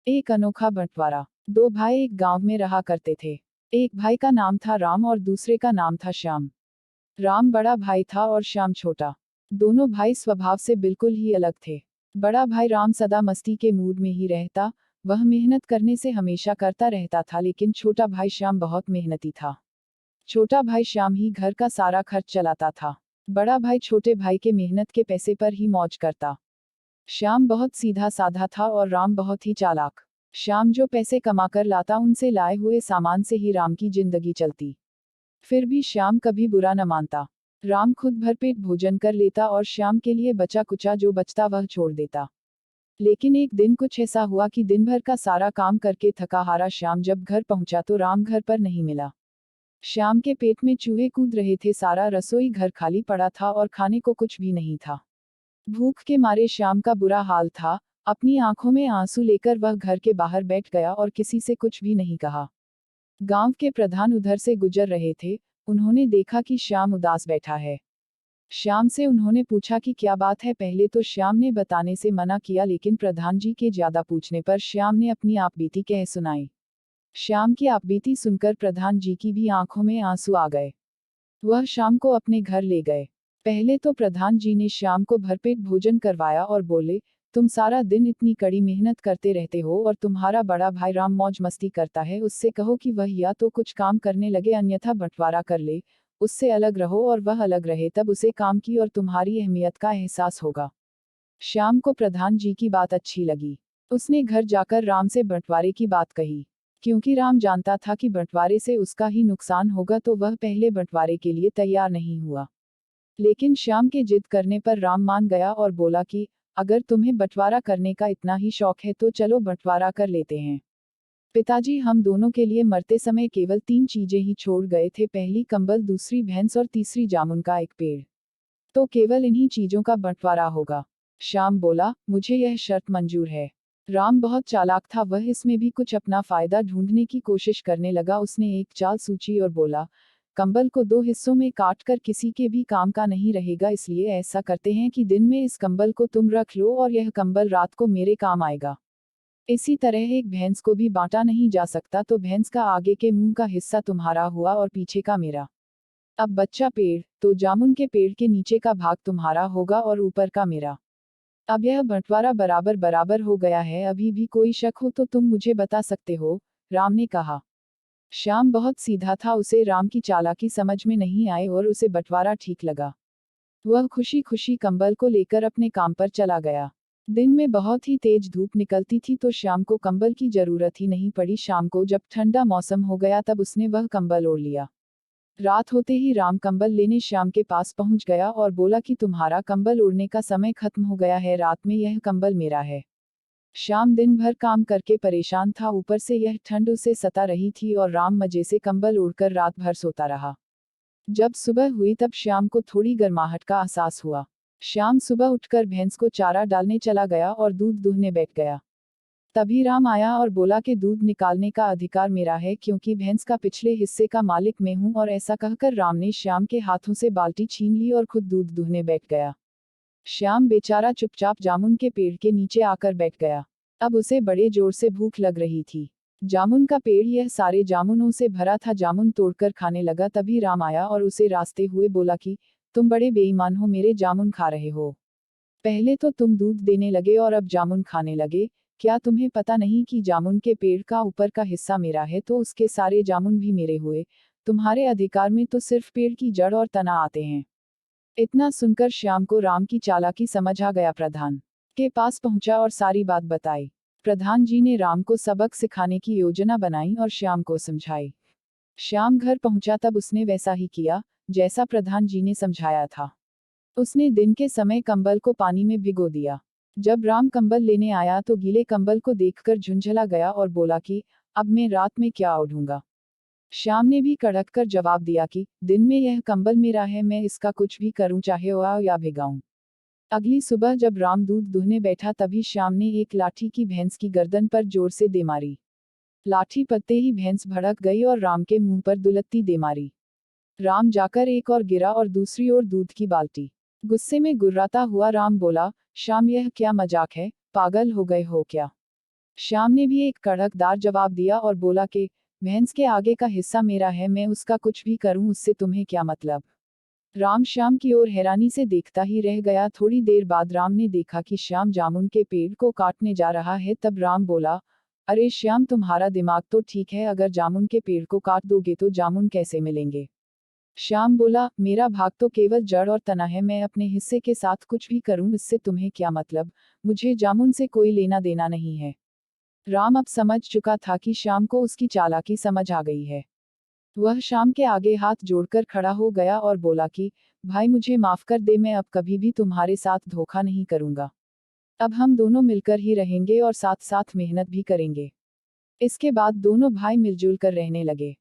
एक अनोखा बंटवारा। दो भाई एक गांव में रहा करते थे। एक भाई का नाम था राम और दूसरे का नाम था श्याम। राम बड़ा भाई था और श्याम छोटा। दोनों भाई स्वभाव से बिल्कुल ही अलग थे। बड़ा भाई राम सदा मस्ती के मूड में ही रहता, वह मेहनत करने से हमेशा करता रहता था, लेकिन छोटा भाई श्याम बहुत मेहनती था। छोटा भाई श्याम ही घर का सारा खर्च चलाता था। बड़ा भाई छोटे भाई के मेहनत के पैसे पर ही मौज करता। श्याम बहुत सीधा साधा था और राम बहुत ही चालाक। श्याम जो पैसे कमाकर लाता उनसे लाए हुए सामान से ही राम की जिंदगी चलती। फिर भी श्याम कभी बुरा न मानता। राम खुद भरपेट भोजन कर लेता और श्याम के लिए बचा कुचा जो बचता वह छोड़ देता। लेकिन एक दिन कुछ ऐसा हुआ कि दिन भर का सारा काम करके थका हारा श्याम जब घर पहुंचा तो राम घर पर नहीं मिला। श्याम के पेट में चूहे कूद रहे थे, सारा रसोई घर खाली पड़ा था और खाने को कुछ भी नहीं था। भूख के मारे श्याम का बुरा हाल था। अपनी आंखों में आंसू लेकर वह घर के बाहर बैठ गया और किसी से कुछ भी नहीं कहा। गांव के प्रधान उधर से गुजर रहे थे। उन्होंने देखा कि श्याम उदास बैठा है। श्याम से उन्होंने पूछा कि क्या बात है। पहले तो श्याम ने बताने से मना किया, लेकिन प्रधान जी के ज्यादा पूछने पर श्याम ने अपनी आपबीती कह सुनाई। श्याम की आपबीती सुनकर प्रधान जी की भी आंखों में आंसू आ गए। वह श्याम को अपने घर ले गए। पहले तो प्रधान जी ने श्याम को भरपेट भोजन करवाया और बोले, तुम सारा दिन इतनी कड़ी मेहनत करते रहते हो और तुम्हारा बड़ा भाई राम मौज मस्ती करता है, उससे कहो कि वह या तो कुछ काम करने लगे अन्यथा बंटवारा कर ले, उससे अलग रहो और वह अलग रहे, तब उसे काम की और तुम्हारी अहमियत का एहसास होगा। श्याम को प्रधान जी की बात अच्छी लगी। उसने घर जाकर राम से बंटवारे की बात कही। क्योंकि राम जानता था कि बंटवारे से उसका ही नुकसान होगा, तो वह पहले बंटवारे के लिए तैयार नहीं हुआ। लेकिन श्याम के जिद करने पर राम मान गया और बोला कि अगर तुम्हें बंटवारा करने का इतना ही शौक है तो चलो बंटवारा कर लेते हैं। पिताजी हम दोनों के लिए मरते समय केवल 3 चीजें ही छोड़ गए थे, पहली कंबल, दूसरी भैंस और तीसरी जामुन का एक पेड़। तो केवल इन्हीं चीजों का बंटवारा होगा। श्याम बोला, मुझे यह शर्त मंजूर है। राम बहुत चालाक था, वह इसमें भी कुछ अपना फायदा ढूंढने की कोशिश करने लगा। उसने एक चाल सूझी और बोला, कंबल को 2 हिस्सों में काटकर किसी के भी काम का नहीं रहेगा, इसलिए ऐसा करते हैं कि दिन में इस कंबल को तुम रख लो और यह कंबल रात को मेरे काम आएगा। इसी तरह एक भैंस को भी बांटा नहीं जा सकता, तो भैंस का आगे के मुंह का हिस्सा तुम्हारा हुआ और पीछे का मेरा। अब बच्चा पेड़, तो जामुन के पेड़ के नीचे का भाग तुम्हारा होगा और ऊपर का मेरा। अब यह बंटवारा बराबर बराबर हो गया है, अभी भी कोई शक हो तो तुम मुझे बता सकते हो, राम ने कहा। श्याम बहुत सीधा था, उसे राम की चालाकी समझ में नहीं आई और उसे बंटवारा ठीक लगा। वह खुशी खुशी कंबल को लेकर अपने काम पर चला गया। दिन में बहुत ही तेज धूप निकलती थी तो श्याम को कंबल की जरूरत ही नहीं पड़ी। शाम को जब ठंडा मौसम हो गया तब उसने वह कंबल ओढ़ लिया। रात होते ही राम कंबल लेने श्याम के पास पहुंच गया और बोला कि तुम्हारा कंबल ओढ़ने का समय खत्म हो गया है, रात में यह कंबल मेरा है। श्याम दिन भर काम करके परेशान था, ऊपर से यह ठंड उसे सता रही थी और राम मजे से कंबल ओढ़कर रात भर सोता रहा। जब सुबह हुई तब श्याम को थोड़ी गर्माहट का एहसास हुआ। श्याम सुबह उठकर भैंस को चारा डालने चला गया और दूध दूहने बैठ गया। तभी राम आया और बोला कि दूध निकालने का अधिकार मेरा है, क्योंकि भैंस का पिछले हिस्से का मालिक मैं हूं। और ऐसा कहकर राम ने श्याम के हाथों से बाल्टी छीन ली और खुद दूध दूहने बैठ गया। श्याम बेचारा चुपचाप जामुन के पेड़ के नीचे आकर बैठ गया। अब उसे बड़े जोर से भूख लग रही थी। जामुन का पेड़ यह सारे जामुनों से भरा था, जामुन तोड़कर खाने लगा। तभी राम आया और उसे रास्ते हुए बोला कि तुम बड़े बेईमान हो, मेरे जामुन खा रहे हो। पहले तो तुम दूध देने लगे और अब जामुन खाने लगे। क्या तुम्हें पता नहीं कि जामुन के पेड़ का ऊपर का हिस्सा मेरा है, तो उसके सारे जामुन भी मेरे हुए। तुम्हारे अधिकार में तो सिर्फ पेड़ की जड़ और तना आते हैं। इतना सुनकर श्याम को राम की चालाकी समझ आ गया। प्रधान के पास पहुंचा और सारी बात बताई। प्रधान जी ने राम को सबक सिखाने की योजना बनाई और श्याम को समझाई। श्याम घर पहुंचा तब उसने वैसा ही किया जैसा प्रधान जी ने समझाया था। उसने दिन के समय कंबल को पानी में भिगो दिया। जब राम कंबल लेने आया तो गीले कंबल को देखकर झुंझला गया और बोला कि अब मैं रात में क्या ओढ़ूंगा। श्याम ने भी कड़क कर जवाब दिया कि दिन में यह कंबल मेरा है, मैं इसका कुछ भी करूं, चाहे ओढ़ाऊं या भिगाऊं। अगली सुबह जब राम दूध दूहने बैठा तभी श्याम ने एक लाठी की भैंस की गर्दन पर जोर से दे मारी। लाठी पड़ते ही भैंस भड़क गई और राम के मुंह पर दुलत्ती दे मारी। राम जाकर एक और गिरा और दूसरी ओर दूध की बाल्टी। गुस्से में गुर्राता हुआ राम बोला, श्याम यह क्या मजाक है, पागल हो गए हो क्या। श्याम ने भी एक कड़कदार जवाब दिया और बोला कि भैंस के आगे का हिस्सा मेरा है, मैं उसका कुछ भी करूं उससे तुम्हें क्या मतलब। राम श्याम की ओर हैरानी से देखता ही रह गया। थोड़ी देर बाद राम ने देखा कि श्याम जामुन के पेड़ को काटने जा रहा है। तब राम बोला, अरे श्याम, तुम्हारा दिमाग तो ठीक है, अगर जामुन के पेड़ को काट दोगे तो जामुन कैसे मिलेंगे। श्याम बोला, मेरा भाग तो केवल जड़ और तना है, मैं अपने हिस्से के साथ कुछ भी करूं इससे तुम्हें क्या मतलब, मुझे जामुन से कोई लेना देना नहीं है। राम अब समझ चुका था कि श्याम को उसकी चालाकी समझ आ गई है। वह श्याम के आगे हाथ जोड़कर खड़ा हो गया और बोला कि भाई मुझे माफ कर दे, मैं अब कभी भी तुम्हारे साथ धोखा नहीं करूंगा। अब हम दोनों मिलकर ही रहेंगे और साथ साथ मेहनत भी करेंगे। इसके बाद दोनों भाई मिलजुल कर रहने लगे।